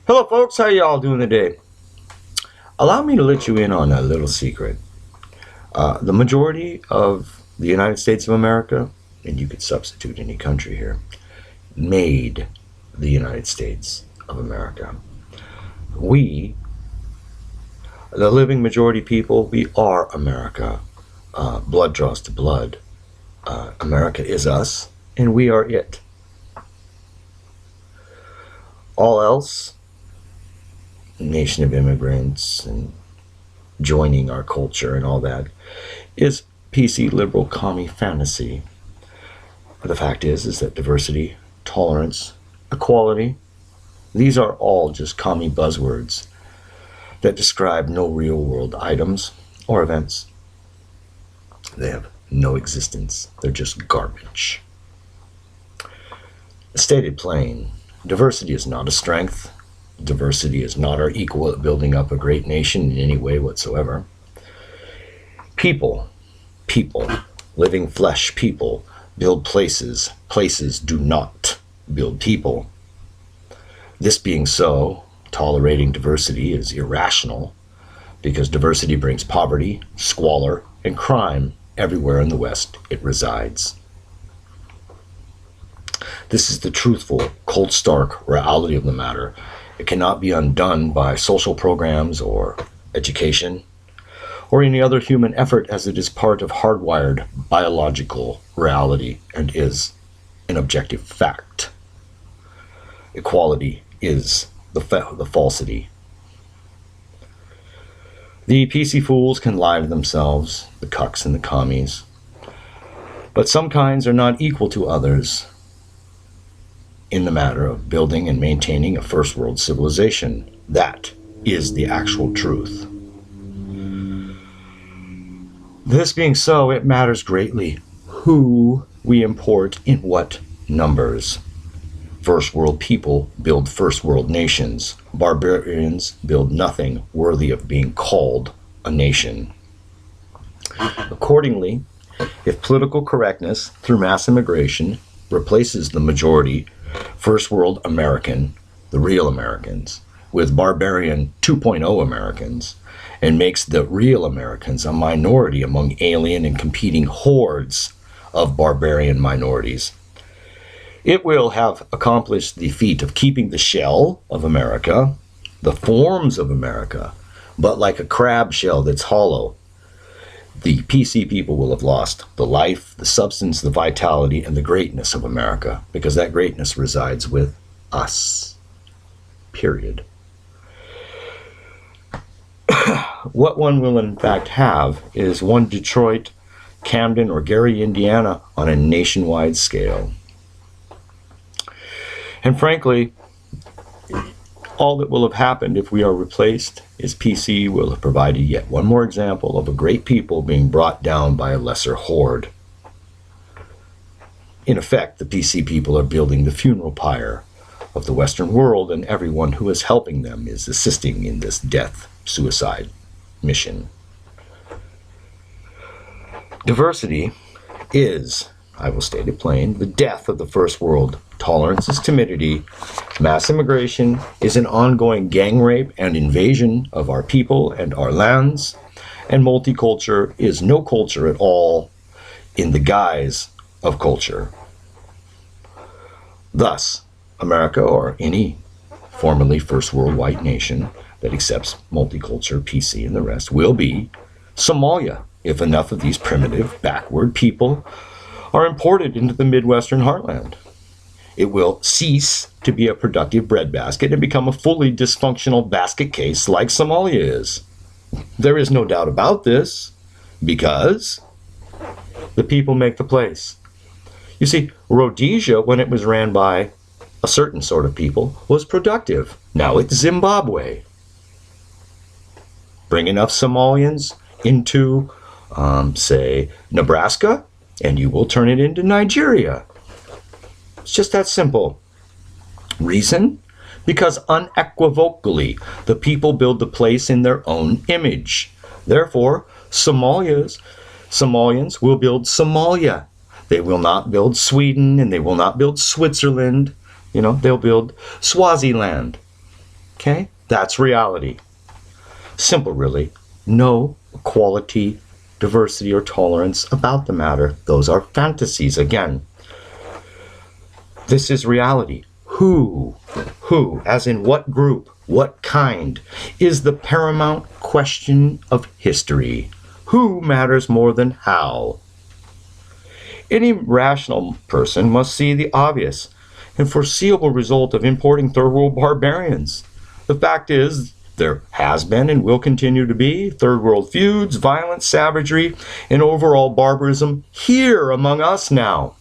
Hello, folks. How y'all doing today? Allow me to let you in on a little secret. The majority of the United States of America, and you could substitute any country here, made the United States of America. We, the living majority people, we are America. Blood draws to blood. America is us, and we are it. All else, nation of immigrants and joining our culture and all that, is PC liberal commie fantasy. The fact is that diversity, tolerance, equality, these are all just commie buzzwords that describe no real world items or events. They have no existence. They're just garbage. Stated plain, diversity is not a strength. Diversity is not our equal at building up a great nation in any way whatsoever. People, living flesh people, build places. Places do not build people. This being so, tolerating diversity is irrational because diversity brings poverty, squalor, and crime everywhere in the West it resides. This is the truthful, cold, stark reality of the matter. It cannot be undone by social programs or education or any other human effort, as it is part of hardwired biological reality and is an objective fact. Equality is the falsity. The PC fools can lie to themselves, the cucks and the commies, but some kinds are not equal to others in the matter of building and maintaining a first world civilization. That is the actual truth. This being so, it matters greatly who we import in what numbers. First world people build first world nations. Barbarians build nothing worthy of being called a nation. Accordingly, if political correctness through mass immigration replaces the majority first world American, the real Americans, with barbarian 2.0 Americans, and makes the real Americans a minority among alien and competing hordes of barbarian minorities, it will have accomplished the feat of keeping the shell of America, the forms of America, but like a crab shell that's hollow. The PC people will have lost the life, the substance, the vitality, and the greatness of America, because that greatness resides with us. Period. What one will in fact have is one Detroit, Camden, or Gary, Indiana on a nationwide scale. And frankly, all that will have happened if we are replaced is PC will have provided yet one more example of a great people being brought down by a lesser horde. In effect, the PC people are building the funeral pyre of the Western world, and everyone who is helping them is assisting in this death-suicide mission. Diversity is, I will state it plain, the death of the first world. Tolerance is timidity. Mass immigration is an ongoing gang rape and invasion of our people and our lands. And multiculture is no culture at all in the guise of culture. Thus, America, or any formerly first world white nation that accepts multiculture, PC, and the rest, will be Somalia if enough of these primitive, backward people are imported into the Midwestern heartland. It will cease to be a productive breadbasket and become a fully dysfunctional basket case like Somalia is. There is no doubt about this, because the people make the place. You see, Rhodesia, when it was ran by a certain sort of people, was productive. Now it's Zimbabwe. Bring enough Somalians into, say, Nebraska, and you will turn it into Nigeria. It's just that simple. Reason? Because unequivocally, the people build the place in their own image. Therefore, Somalians will build Somalia. They will not build Sweden, and they will not build Switzerland. They'll build Swaziland. Okay? That's reality. Simple, really. No equality, diversity, or tolerance about the matter. Those are fantasies, again. This is reality. Who, as in what group, what kind, is the paramount question of history. Who matters more than how. Any rational person must see the obvious and foreseeable result of importing third world barbarians. The fact is, there has been and will continue to be third world feuds, violence, savagery, and overall barbarism here among us now.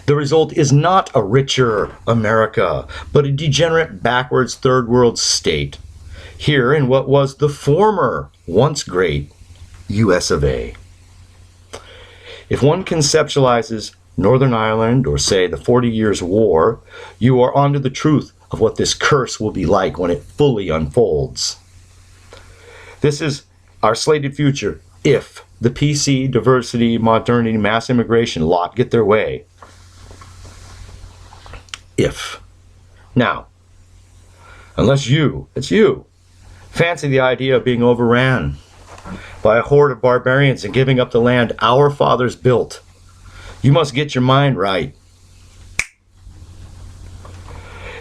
The result is not a richer America, but a degenerate, backwards third world state, here in what was the former, once great, US of A. If one conceptualizes Northern Ireland, or say the 40 Years' War, you are onto the truth of what this curse will be like when it fully unfolds. This is our slated future if the PC, diversity, modernity, mass immigration lot get their way. If. Now, unless it's you, fancy the idea of being overran by a horde of barbarians and giving up the land our fathers built, you must get your mind right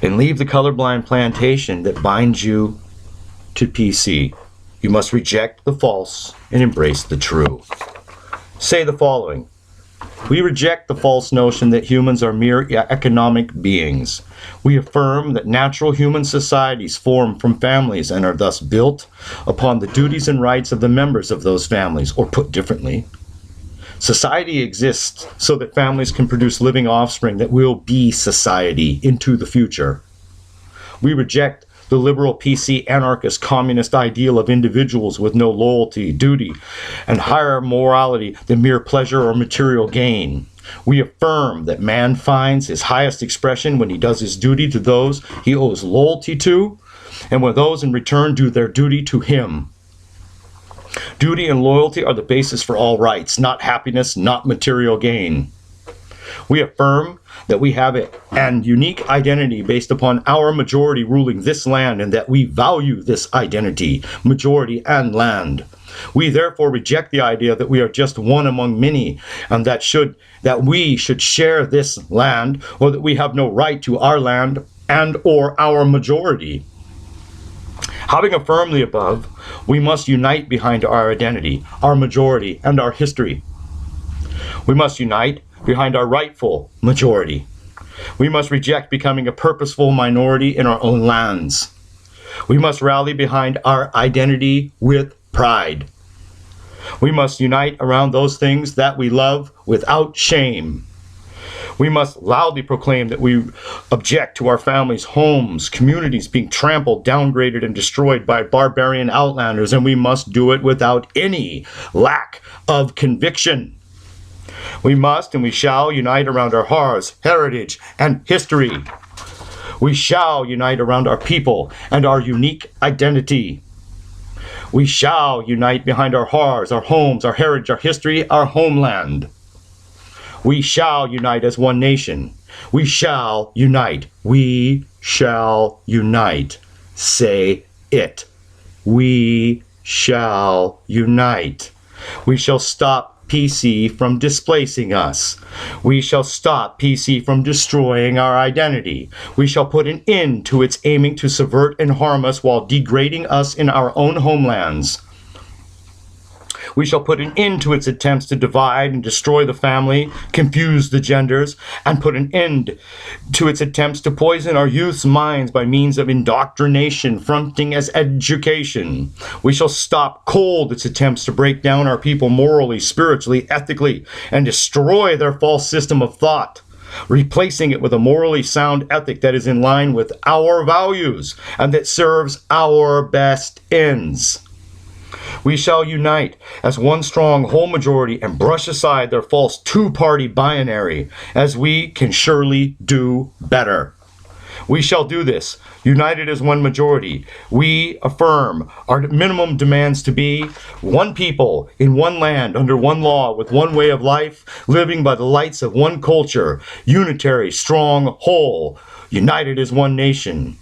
and leave the colorblind plantation that binds you to PC. You must reject the false and embrace the true. Say the following. We reject the false notion that humans are mere economic beings. We affirm that natural human societies form from families and are thus built upon the duties and rights of the members of those families, or put differently, society exists so that families can produce living offspring that will be society into the future. We reject the liberal PC anarchist communist ideal of individuals with no loyalty, duty, and higher morality than mere pleasure or material gain. We affirm that man finds his highest expression when he does his duty to those he owes loyalty to, and when those in return do their duty to him. Duty and loyalty are the basis for all rights, not happiness, not material gain. We affirm that we have an unique identity based upon our majority ruling this land, and that we value this identity, majority and land. We therefore reject the idea that we are just one among many, and that we should share this land, or that we have no right to our land and or our majority. Having affirmed the above, we must unite behind our identity, our majority, and our history. We must unite behind our rightful majority. We must reject becoming a purposeful minority in our own lands. We must rally behind our identity with pride. We must unite around those things that we love without shame. We must loudly proclaim that we object to our families, homes, communities being trampled, downgraded, and destroyed by barbarian outlanders, and we must do it without any lack of conviction. We must and we shall unite around our hearts, heritage, and history. We shall unite around our people and our unique identity. We shall unite behind our hearts, our homes, our heritage, our history, our homeland. We shall unite as one nation. We shall unite. We shall unite. Say it. We shall unite. We shall stop PC from displacing us. We shall stop PC from destroying our identity. We shall put an end to its aiming to subvert and harm us while degrading us in our own homelands. We shall put an end to its attempts to divide and destroy the family, confuse the genders, and put an end to its attempts to poison our youth's minds by means of indoctrination, fronting as education. We shall stop cold its attempts to break down our people morally, spiritually, ethically, and destroy their false system of thought, replacing it with a morally sound ethic that is in line with our values and that serves our best ends. We shall unite as one strong whole majority and brush aside their false two-party binary, as we can surely do better. We shall do this, united as one majority. We affirm our minimum demands to be one people in one land, under one law, with one way of life, living by the lights of one culture, unitary, strong, whole, united as one nation.